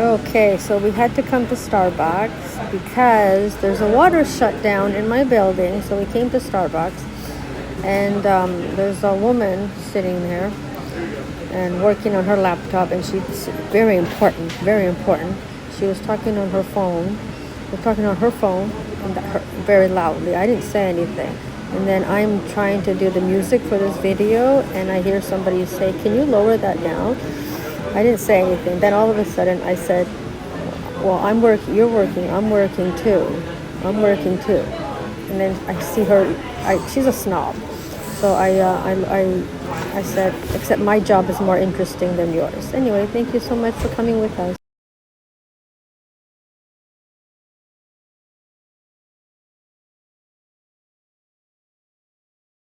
Okay, so we had to come to Starbucks because there's a water shutdown in my building. So we came to Starbucks, and there's a woman sitting there and working on her laptop, and she's very important, very important. She was talking on her phone. We're talking on her phone and very loudly. I didn't say anything. And then I'm trying to do the music for this video, and I hear somebody say, "Can you lower that down?" I didn't say anything. Then all of a sudden I said, "Well, I'm working, you're working, I'm working too. I'm working too." And then I see her, she's a snob. So I said, "Except my job is more interesting than yours." Anyway, thank you so much for coming with us.